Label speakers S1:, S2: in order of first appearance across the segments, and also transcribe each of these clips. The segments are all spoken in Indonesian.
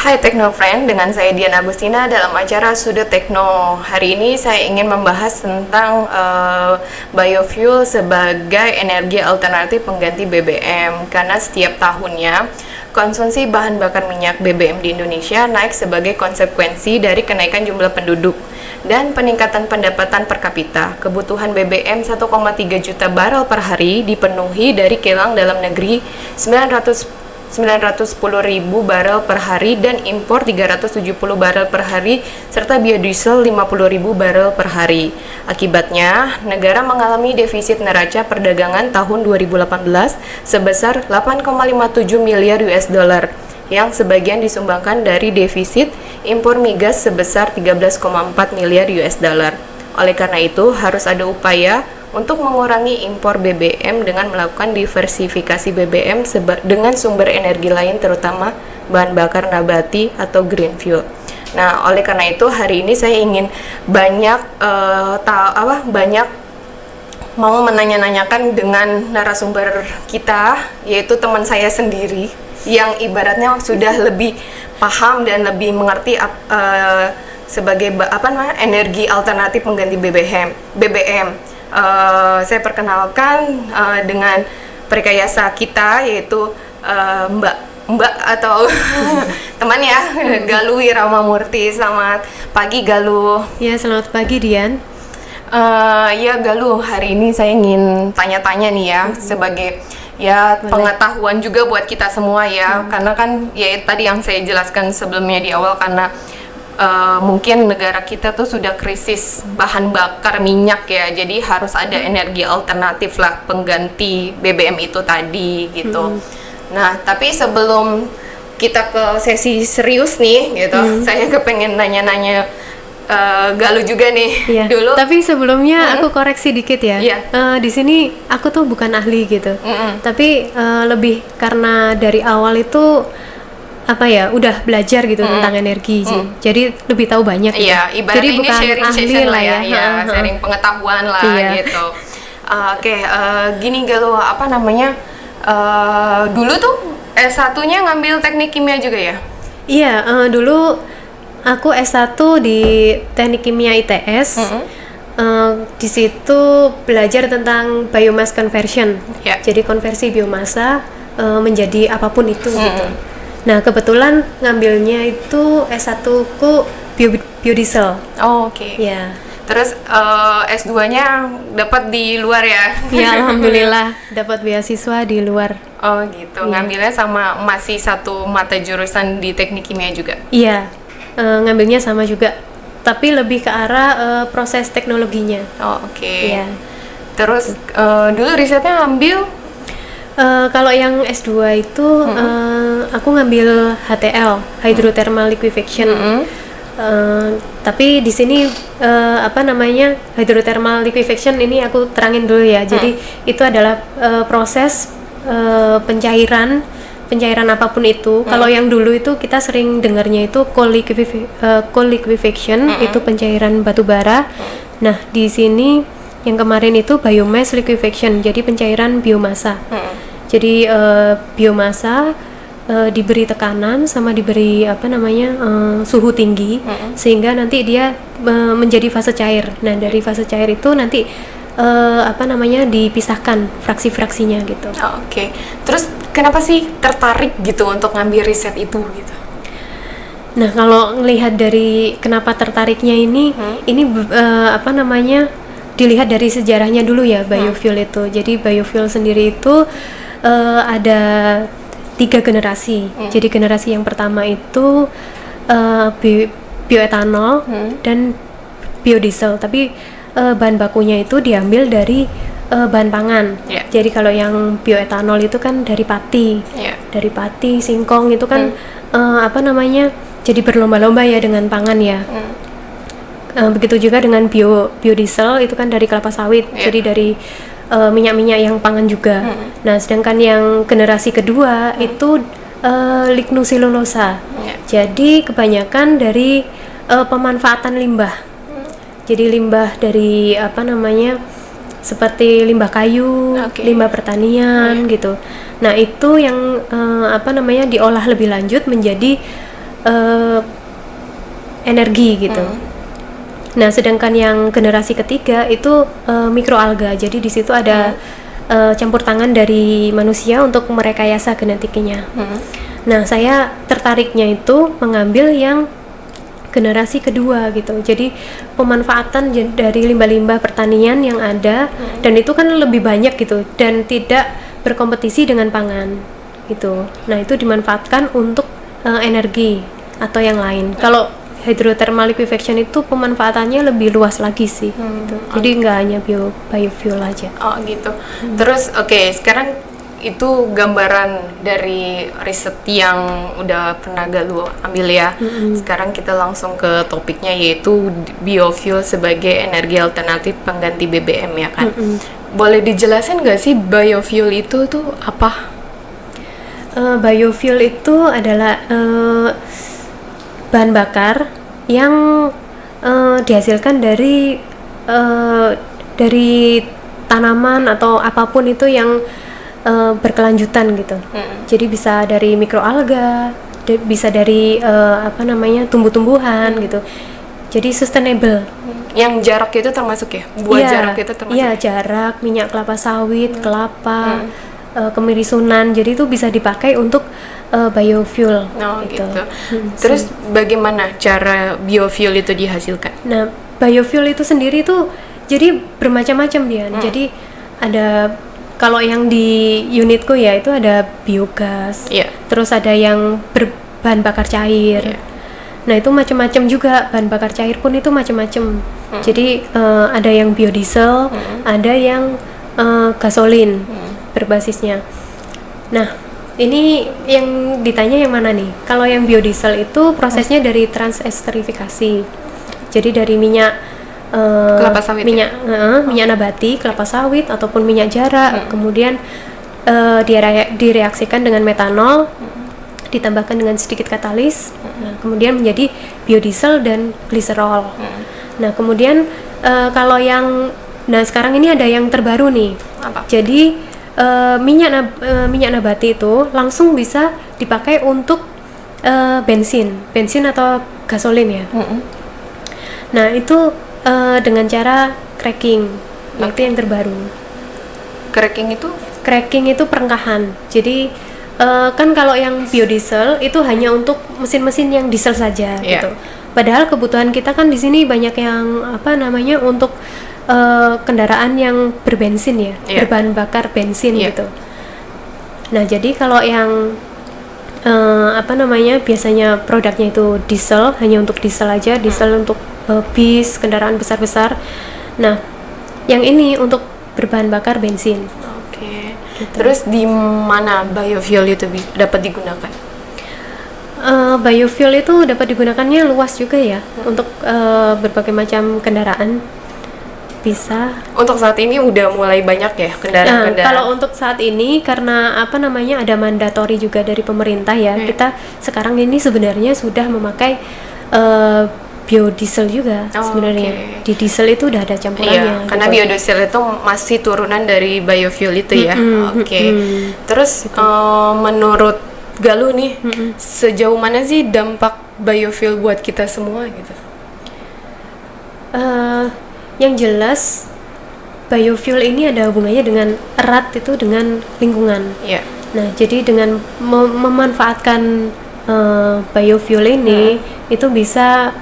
S1: Hai Teknofriend, dengan saya Dian Agustina dalam acara Sudut Tekno. Hari ini saya ingin membahas tentang biofuel sebagai energi alternatif pengganti BBM. Karena setiap tahunnya konsumsi bahan bakar minyak BBM di Indonesia naik sebagai konsekuensi dari kenaikan jumlah penduduk dan peningkatan pendapatan per kapita. Kebutuhan BBM 1,3 juta barel per hari dipenuhi dari kilang dalam negeri 910.000 barel per hari dan impor 370 barel per hari serta biodiesel 50.000 barel per hari. Akibatnya, negara mengalami defisit neraca perdagangan tahun 2018 sebesar 8,57 miliar US dollar yang sebagian disumbangkan dari defisit impor migas sebesar 13,4 miliar US dollar. Oleh karena itu, harus ada upaya untuk mengurangi impor BBM dengan melakukan diversifikasi BBM dengan sumber energi lain, terutama bahan bakar nabati atau green fuel. Nah, oleh karena itu hari ini saya ingin banyak mau menanya-nanyakan dengan narasumber kita, yaitu teman saya sendiri yang ibaratnya sudah lebih paham dan lebih mengerti sebagai energi alternatif pengganti BBM. Saya perkenalkan dengan perkayasa kita, yaitu Mbak atau teman ya, Galuh Wiramamurti. Selamat pagi Galuh.
S2: Ya, selamat pagi Dian.
S1: Ya Galuh, hari ini saya ingin tanya-tanya nih ya, sebagai pengetahuan juga buat kita semua ya, karena kan ya tadi yang saya jelaskan sebelumnya di awal, karena mungkin negara kita tuh sudah krisis bahan bakar minyak ya, jadi harus ada energi alternatif lah pengganti BBM itu tadi gitu. Nah, tapi sebelum kita ke sesi serius nih gitu, saya kepengen nanya-nanya Galuh juga nih dulu.
S2: Tapi sebelumnya aku koreksi dikit ya. Di sini aku tuh bukan ahli gitu, tapi lebih karena dari awal itu udah belajar gitu tentang energi sih. Jadi lebih tahu banyak gitu.
S1: Ibarat
S2: jadi
S1: ini
S2: bukan
S1: sharing
S2: ahli
S1: session
S2: lah ya.
S1: Sharing pengetahuan lah gitu. Gini Galuh, dulu tuh S1-nya ngambil teknik kimia juga ya?
S2: Iya, dulu aku S1 di Teknik Kimia ITS. Di situ belajar tentang biomass conversion. Jadi konversi biomasa menjadi apapun itu gitu. Nah, kebetulan ngambilnya itu S1 ku biodiesel.
S1: Oke.
S2: Ya.
S1: Terus S2-nya dapat di luar ya?
S2: Ya, alhamdulillah dapat beasiswa di luar.
S1: Oh, gitu. Ngambilnya sama masih satu mata jurusan di Teknik Kimia juga?
S2: Iya. Ngambilnya sama juga. Tapi lebih ke arah proses teknologinya.
S1: Oh, oke.
S2: Iya.
S1: Terus dulu risetnya ambil
S2: kalau yang S2 itu aku ngambil HTL, hydrothermal liquefaction. Tapi di sini hydrothermal liquefaction ini aku terangin dulu ya. Jadi itu adalah proses pencairan apapun itu. Kalau yang dulu itu kita sering dengarnya itu coal liquefaction, itu pencairan batu bara. Nah, di sini yang kemarin itu biomass liquefaction, jadi pencairan biomasa. Jadi biomasa diberi tekanan sama diberi suhu tinggi, sehingga nanti dia menjadi fase cair. Nah, dari fase cair itu nanti dipisahkan fraksi-fraksinya gitu.
S1: Oke. Terus kenapa sih tertarik gitu untuk ngambil riset itu gitu?
S2: Nah, kalau ngelihat dari kenapa tertariknya ini dilihat dari sejarahnya dulu ya, biofuel itu. Jadi biofuel sendiri itu ada 3 generasi. Jadi generasi yang pertama itu bioetanol dan biodiesel. Tapi bahan bakunya itu diambil dari bahan pangan. Jadi kalau yang bioetanol itu kan dari pati, dari pati, singkong itu kan jadi berlomba-lomba ya dengan pangan ya. Begitu juga dengan biodiesel itu kan dari kelapa sawit, jadi dari minyak-minyak yang pangan juga. Nah, sedangkan yang generasi kedua itu lignoselulosa. Jadi kebanyakan dari pemanfaatan limbah. Jadi limbah dari seperti limbah kayu, limbah pertanian gitu. Nah, itu yang diolah lebih lanjut menjadi energi gitu. Nah, sedangkan yang generasi ketiga itu mikroalga. Jadi di situ ada campur tangan dari manusia untuk merekayasa genetiknya. Nah, saya tertariknya itu mengambil yang generasi kedua gitu. Jadi pemanfaatan dari limbah-limbah pertanian yang ada dan itu kan lebih banyak gitu dan tidak berkompetisi dengan pangan gitu. Nah, itu dimanfaatkan untuk energi atau yang lain. Kalau hydrothermal liquefaction itu pemanfaatannya lebih luas lagi sih gitu. Jadi nggak hanya biofuel aja.
S1: Oh gitu. Terus sekarang itu gambaran dari riset yang udah pernah Galuh ambil ya. Sekarang kita langsung ke topiknya, yaitu biofuel sebagai energi alternatif pengganti BBM ya kan. Boleh dijelasin nggak sih biofuel itu tuh apa?
S2: Biofuel itu adalah bahan bakar yang dihasilkan dari tanaman atau apapun itu yang berkelanjutan gitu. Jadi bisa dari mikroalga, bisa dari tumbuh-tumbuhan gitu. Jadi sustainable.
S1: Yang jarak itu termasuk ya? Jarak itu termasuk?
S2: Iya, jarak, minyak kelapa sawit, kelapa, kemiri-sunan. Jadi itu bisa dipakai untuk biofuel.
S1: Gitu. Terus bagaimana cara biofuel itu dihasilkan?
S2: Nah, biofuel itu sendiri tuh jadi bermacam-macam dia. Jadi ada, kalau yang di unitku ya itu ada biogas, terus ada yang berbahan bakar cair. Nah, itu macam-macam juga, bahan bakar cair pun itu macam-macam. Jadi ada yang biodiesel, ada yang gasolin berbasisnya. Nah, ini yang ditanya yang mana nih? Kalau yang biodiesel itu prosesnya dari transesterifikasi. Jadi dari minyak
S1: kelapa sawit,
S2: minyak nabati, kelapa sawit ataupun minyak jarak, kemudian direaksikan dengan metanol, ditambahkan dengan sedikit katalis, kemudian menjadi biodiesel dan gliserol. Nah, kemudian kalau yang sekarang ini ada yang terbaru nih.
S1: Apa?
S2: Jadi minyak nabati itu langsung bisa dipakai untuk bensin atau gasolin ya. Nah, itu dengan cara cracking. Itu yang terbaru. Cracking itu perengkahan. Jadi kan kalau yang biodiesel itu hanya untuk mesin-mesin yang diesel saja gitu. Padahal kebutuhan kita kan di sini banyak yang untuk kendaraan yang berbensin ya, berbahan bakar bensin gitu. Nah, jadi kalau yang biasanya produknya itu diesel, hanya untuk diesel aja, diesel untuk bis, kendaraan besar-besar. Nah, yang ini untuk berbahan bakar bensin.
S1: Gitu. Terus di mana biofuel itu dapat digunakan?
S2: Biofuel itu dapat digunakannya luas juga ya, untuk berbagai macam kendaraan. Bisa. Untuk
S1: saat ini udah mulai banyak ya kendaraan-kendaraan.
S2: Kalau untuk saat ini karena ada mandatori juga dari pemerintah ya, kita sekarang ini sebenarnya sudah memakai biodiesel juga sebenarnya. Di diesel itu udah ada campurannya.
S1: Karena biodiesel itu masih turunan dari biofuel itu ya. Terus menurut Galuh nih, sejauh mana sih dampak biofuel buat kita semua gitu?
S2: Yang jelas biofuel ini ada hubungannya dengan erat itu dengan lingkungan. Nah, jadi dengan memanfaatkan biofuel ini itu bisa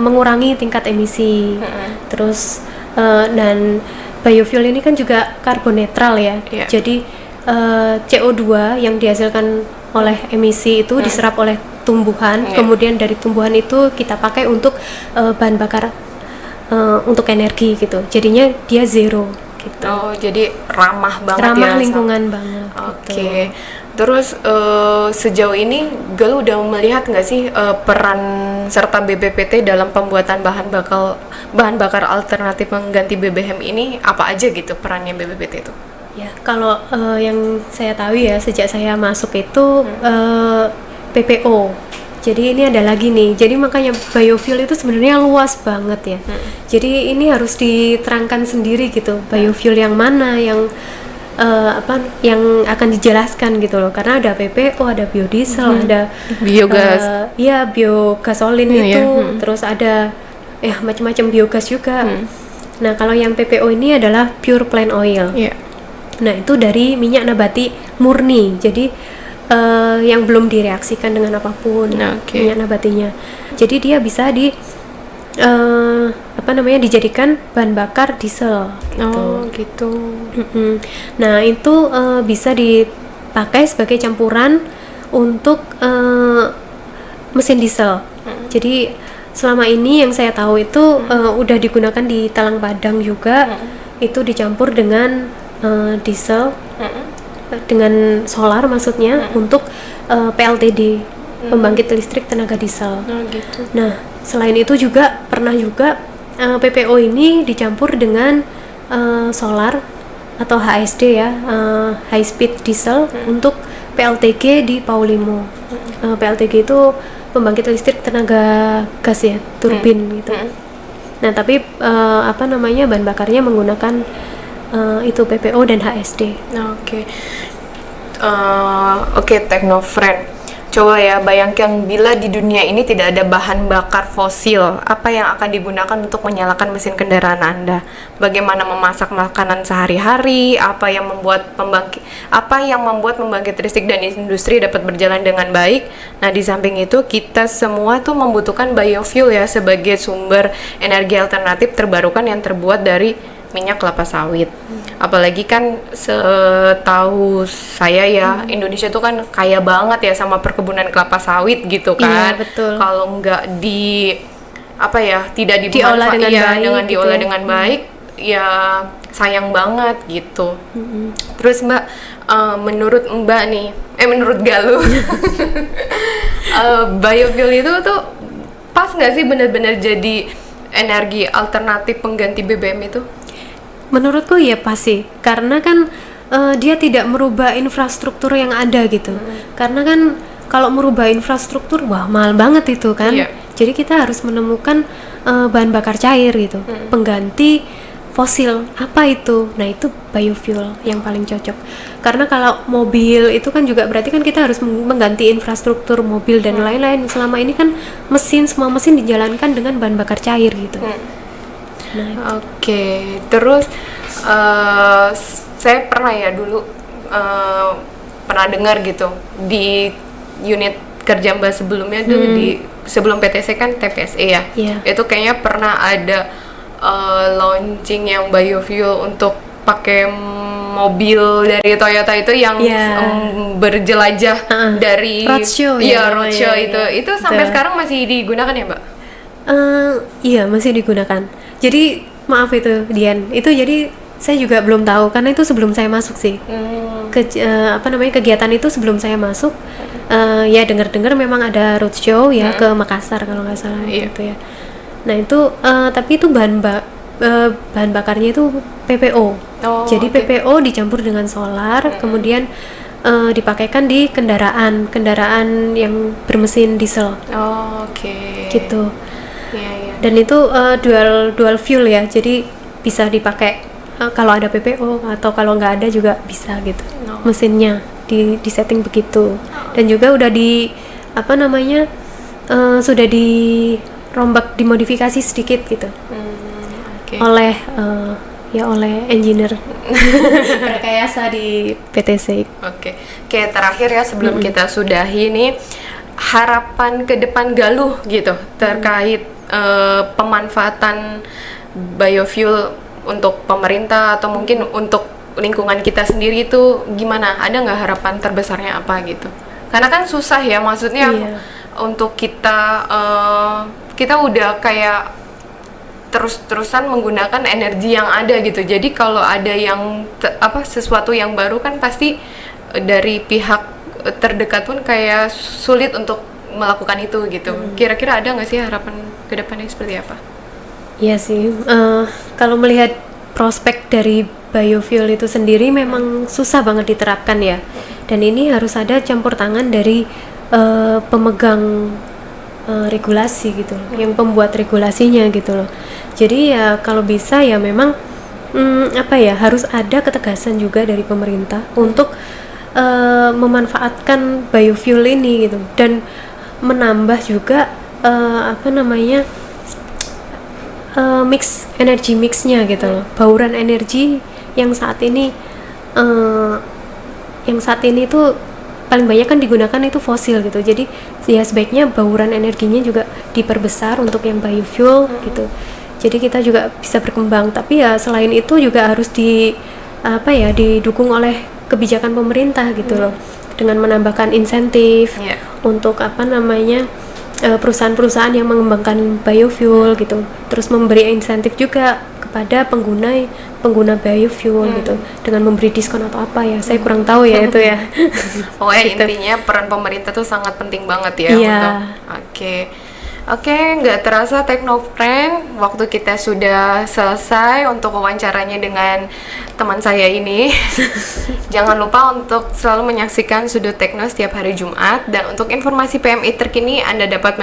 S2: mengurangi tingkat emisi. Terus dan biofuel ini kan juga karbon netral ya. Jadi CO2 yang dihasilkan oleh emisi itu diserap oleh tumbuhan, kemudian dari tumbuhan itu kita pakai untuk bahan bakar untuk energi gitu. Jadinya dia zero gitu.
S1: Jadi ramah banget,
S2: ramah lingkungan banget.
S1: Gitu. Terus sejauh ini Galuh udah melihat nggak sih peran serta BPPT dalam pembuatan bahan bakar alternatif pengganti BBM ini apa aja gitu perannya BPPT itu?
S2: Ya, kalau yang saya tahu ya, sejak saya masuk itu PPO. Jadi ini ada lagi nih. Jadi makanya biofuel itu sebenarnya luas banget ya. Jadi ini harus diterangkan sendiri gitu. Biofuel yang mana yang apa yang akan dijelaskan gitu loh, karena ada PPO, ada biodiesel, ada
S1: biogas,
S2: ya biogasolin terus ada macam-macam biogas juga. Nah kalau yang PPO ini adalah pure plant oil. Nah itu dari minyak nabati murni, jadi yang belum direaksikan dengan apapun minyak nabatinya. Jadi dia bisa dijadikan bahan bakar diesel.
S1: Gitu.
S2: Nah itu bisa dipakai sebagai campuran untuk mesin diesel. Jadi selama ini yang saya tahu itu udah digunakan di Talang Padang juga. Itu dicampur dengan diesel dengan solar maksudnya untuk PLTD, pembangkit listrik tenaga diesel.
S1: Gitu.
S2: Nah selain itu juga pernah juga PPO ini dicampur dengan solar atau HSD ya, high speed diesel untuk PLTG di Paulimo. PLTG itu pembangkit listrik tenaga gas ya, turbin gitu. Nah tapi bahan bakarnya menggunakan itu PPO dan HSD.
S1: Oke, Teknofriend. Coba ya bayangkan bila di dunia ini tidak ada bahan bakar fosil, apa yang akan digunakan untuk menyalakan mesin kendaraan Anda? Bagaimana memasak makanan sehari-hari? Apa yang membuat pembangkit listrik dan industri dapat berjalan dengan baik? Nah, di samping itu kita semua tuh membutuhkan biofuel ya sebagai sumber energi alternatif terbarukan yang terbuat dari minyak kelapa sawit. Apalagi kan setahu saya ya, Indonesia tuh kan kaya banget ya sama perkebunan kelapa sawit gitu kan.
S2: Iya, betul.
S1: Kalau nggak tidak
S2: diolah dengan
S1: baik, ya sayang banget gitu. Terus Mbak, menurut Galuh, biofuel itu tuh pas nggak sih benar-benar jadi energi alternatif pengganti BBM itu?
S2: Menurutku ya pasti, karena kan dia tidak merubah infrastruktur yang ada gitu. Karena kan kalau merubah infrastruktur, wah mahal banget itu kan. Jadi kita harus menemukan bahan bakar cair gitu, pengganti fosil. Apa itu? Nah itu biofuel yang paling cocok. Karena kalau mobil itu kan juga berarti kan kita harus mengganti infrastruktur mobil dan lain-lain. Selama ini kan semua mesin dijalankan dengan bahan bakar cair gitu. Nah,
S1: terus saya pernah ya dulu pernah dengar gitu di unit kerja Mbak sebelumnya dulu sebelum PTC kan TPSE ya. Itu kayaknya pernah ada launching yang biofuel untuk pakai mobil dari Toyota itu yang berjelajah dari
S2: roadshow
S1: itu sampai sekarang masih digunakan ya Mbak?
S2: Iya masih digunakan. Jadi maaf itu Dian, itu jadi saya juga belum tahu karena itu sebelum saya masuk sih. Kegiatan itu sebelum saya masuk. Ya dengar-dengar memang ada roadshow ya ke Makassar kalau nggak salah gitu ya. Nah itu tapi itu bahan bakarnya itu PPO. Jadi PPO dicampur dengan solar, kemudian dipakaikan di kendaraan yang bermesin diesel. Gitu. Dan itu dual fuel ya, jadi bisa dipakai kalau ada PPO atau kalau nggak ada juga bisa gitu. Mesinnya di setting begitu. Dan juga udah sudah dirombak, dimodifikasi sedikit gitu. Oleh engineer rekayasa di PTC.
S1: Terakhir ya sebelum kita sudahi nih, harapan ke depan Galuh gitu terkait pemanfaatan biofuel untuk pemerintah atau mungkin untuk lingkungan kita sendiri itu gimana? Ada nggak harapan terbesarnya apa gitu? Karena kan susah ya, maksudnya untuk kita udah kayak terus-terusan menggunakan energi yang ada gitu. Jadi kalau ada yang sesuatu yang baru kan pasti dari pihak terdekat pun kayak sulit untuk melakukan itu gitu. Kira-kira ada nggak sih harapan ke depannya seperti apa?
S2: Iya sih, kalau melihat prospek dari biofuel itu sendiri memang susah banget diterapkan ya. Dan ini harus ada campur tangan dari pemegang regulasi gitu loh, yang pembuat regulasinya gitu loh. Jadi ya kalau bisa ya memang apa ya, harus ada ketegasan juga dari pemerintah untuk memanfaatkan biofuel ini gitu, dan menambah juga apa namanya, energi mixnya gitu loh, bauran energi yang saat ini tuh paling banyak kan digunakan itu fosil gitu. Jadi ya sebaiknya bauran energinya juga diperbesar untuk yang biofuel gitu. Jadi kita juga bisa berkembang. Tapi ya selain itu juga harus didukung oleh kebijakan pemerintah gitu loh, dengan menambahkan insentif untuk perusahaan-perusahaan yang mengembangkan biofuel gitu. Terus memberi insentif juga kepada pengguna biofuel gitu, dengan memberi diskon atau apa ya, saya kurang tahu ya itu ya.
S1: Pokoknya gitu. Intinya peran pemerintah tuh sangat penting banget ya untuk nggak terasa Teknofriend, waktu kita sudah selesai untuk wawancaranya dengan teman saya ini. Jangan lupa untuk selalu menyaksikan Sudut Tekno setiap hari Jumat, dan untuk informasi PMI terkini Anda dapat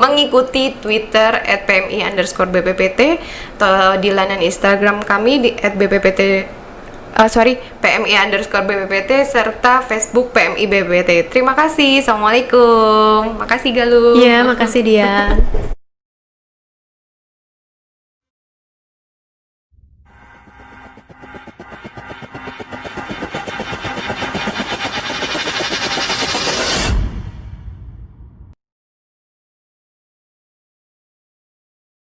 S1: mengikuti Twitter @PMI_BPPT atau di laman Instagram kami di @PMI_BPPT serta Facebook PMI BPPT. Terima kasih. Assalamualaikum. Makasih Galuh.
S2: Iya, makasih dia.